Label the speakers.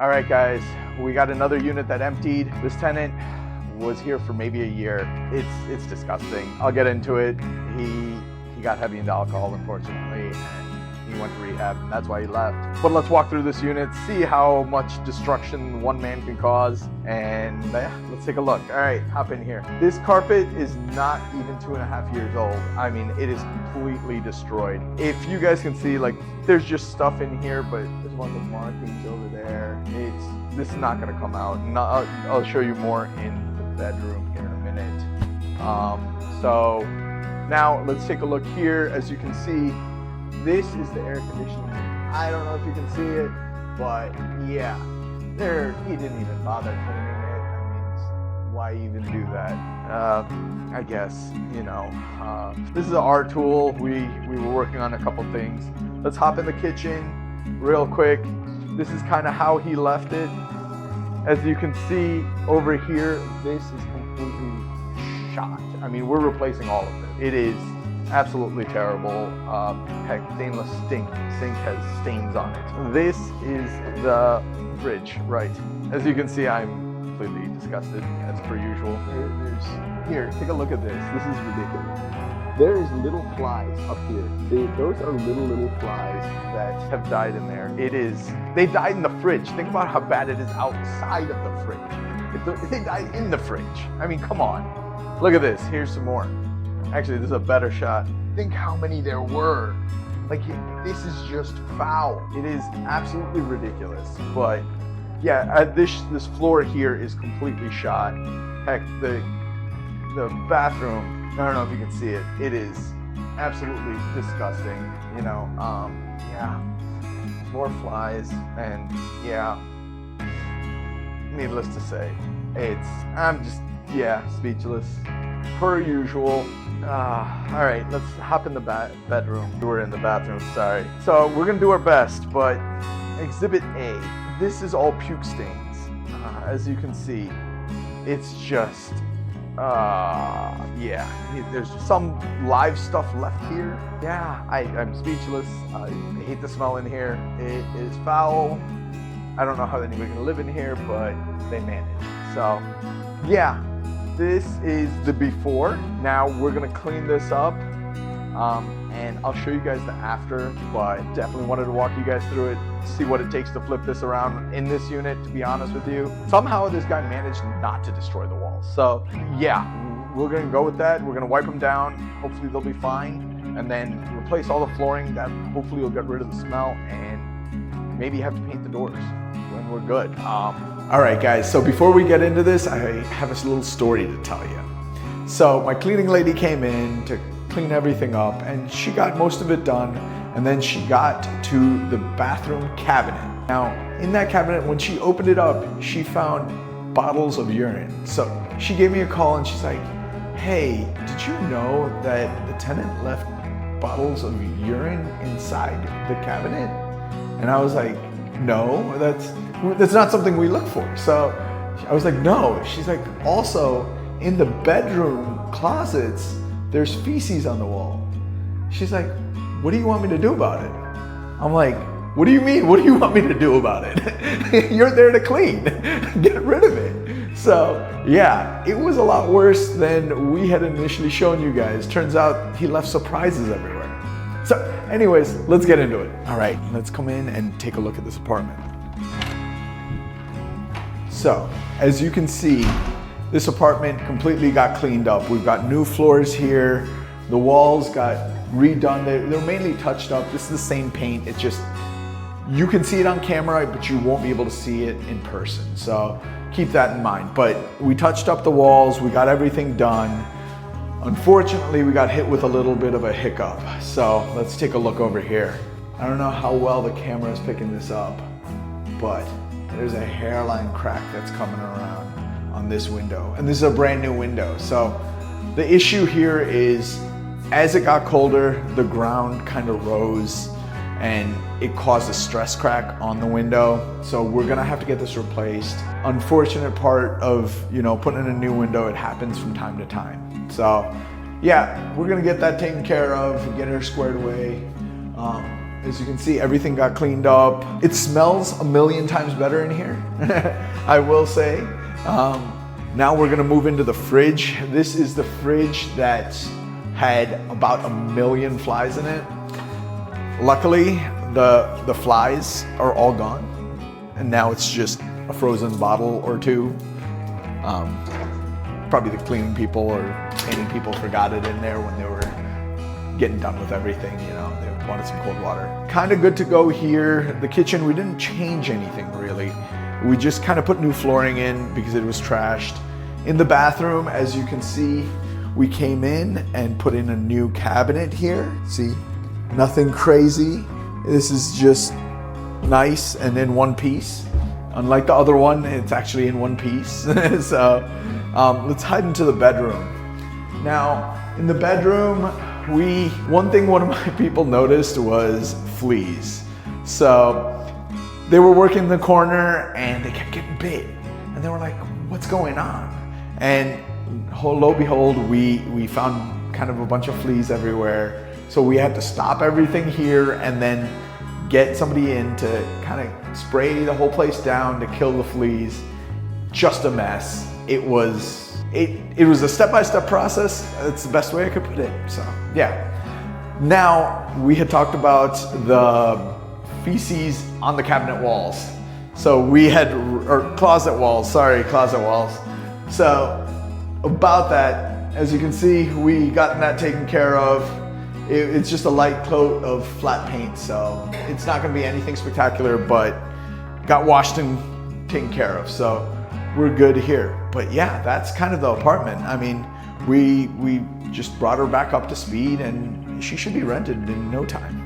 Speaker 1: All right, guys, we got another unit that emptied. This tenant was here for maybe a year. It's disgusting. I'll get into it. He got heavy into alcohol, unfortunately, and he went to rehab, and that's why he left. But let's walk through this unit, see how much destruction one man can cause, and let's take a look. All right, hop in here. This carpet is not even 2.5 years old. I mean, it is completely destroyed. If you guys can see, like, there's just stuff in here, but there's one of the markings over there. This is not gonna come out. And I'll show you more in the bedroom here in a minute. So now let's take a look here. As you can see, this is the air conditioning. I don't know if you can see it, but yeah, he didn't even bother cleaning it. I mean, why even do that? I guess, you know, this is our tool. We were working on a couple things. Let's hop in the kitchen real quick. This is kind of how he left it. As you can see over here, this is completely shot. I mean, we're replacing all of it. It is absolutely terrible. Heck, stainless sink has stains on it. This is the fridge, right? As you can see, I'm completely disgusted, as per usual. Here, take a look at this. This is ridiculous. There is little flies up here. Those are little flies that have died in there. They died in the fridge. Think about how bad it is outside of the fridge. They died in the fridge. I mean, come on. Look at this. Here's some more. Actually, this is a better shot. Think how many there were. Like, this is just foul. It is absolutely ridiculous. But yeah, this floor here is completely shot. Heck, the bathroom, I don't know if you can see it. It is absolutely disgusting. You know, yeah, more flies, and yeah, needless to say, I'm just, yeah, speechless, per usual. All right, let's hop in the bedroom. We're in the bathroom, sorry. So we're gonna do our best, but Exhibit A, this is all puke stains. As you can see, it's just, yeah, there's some live stuff left here. Yeah, I'm speechless. I hate the smell in here. It is foul. I don't know how anybody can live in here, but they manage. So yeah, this is the before. Now we're gonna clean this up, and I'll show you guys the after, but definitely wanted to walk you guys through it, see what it takes to flip this around in this unit, to be honest with you. Somehow this guy managed not to destroy the walls. So yeah, we're gonna go with that. We're gonna wipe them down. Hopefully they'll be fine. And then replace all the flooring. That hopefully will get rid of the smell, and maybe have to paint the doors when we're good. All right, guys, so before we get into this, I have a little story to tell you. So my cleaning lady came in to clean everything up, and she got most of it done, and then she got to the bathroom cabinet. Now, in that cabinet, when she opened it up, she found bottles of urine. So she gave me a call, and she's like, hey, did you know that the tenant left bottles of urine inside the cabinet? And I was like, no, that's not something we look for. So I was like, no. She's like, also in the bedroom closets, there's feces on the wall. She's like, what do you want me to do about it? I'm like, what do you mean? What do you want me to do about it? You're there to clean. Get rid of it. So yeah, it was a lot worse than we had initially shown you guys. Turns out he left surprises everywhere. So anyways, let's get into it. All right, let's come in and take a look at this apartment. So as you can see, this apartment completely got cleaned up. We've got new floors here. The walls got redone. They're mainly touched up. This is the same paint. It's just, you can see it on camera, but you won't be able to see it in person. So keep that in mind. But we touched up the walls. We got everything done. Unfortunately, we got hit with a little bit of a hiccup. So let's take a look over here. I don't know how well the camera is picking this up, but there's a hairline crack that's coming around on this window. And this is a brand new window. So the issue here is, as it got colder, the ground kind of rose and it caused a stress crack on the window. So we're gonna have to get this replaced. Unfortunate part of, you know, putting in a new window, it happens from time to time. So yeah, we're gonna get that taken care of, get her squared away. As you can see, everything got cleaned up. It smells a million times better in here, I will say. Now we're gonna move into the fridge. This is the fridge that had about 1 million flies in it. Luckily, the flies are all gone, and now it's just a frozen bottle or two. Probably the cleaning people or painting people forgot it in there when they were getting done with everything, you know, they wanted some cold water. Kind of good to go here. The kitchen, we didn't change anything really. We just kind of put new flooring in because it was trashed. In the bathroom, as you can see, we came in and put in a new cabinet here. See, nothing crazy. This is just nice and in one piece. Unlike the other one, it's actually in one piece. So let's head into the bedroom. Now, in the bedroom, one thing one of my people noticed was fleas. So they were working in the corner and they kept getting bit. And they were like, what's going on? And lo and behold, we found kind of a bunch of fleas everywhere. So we had to stop everything here and then get somebody in to kind of spray the whole place down to kill the fleas. Just a mess. It was a step-by-step process. That's the best way I could put it. So yeah. Now we had talked about the feces on the cabinet walls. So we had, or closet walls. So about that, as you can see, we got that taken care of. It's just a light coat of flat paint, so it's not gonna be anything spectacular, but got washed and taken care of, so we're good here. But yeah, that's kind of the apartment. I mean, we just brought her back up to speed and she should be rented in no time.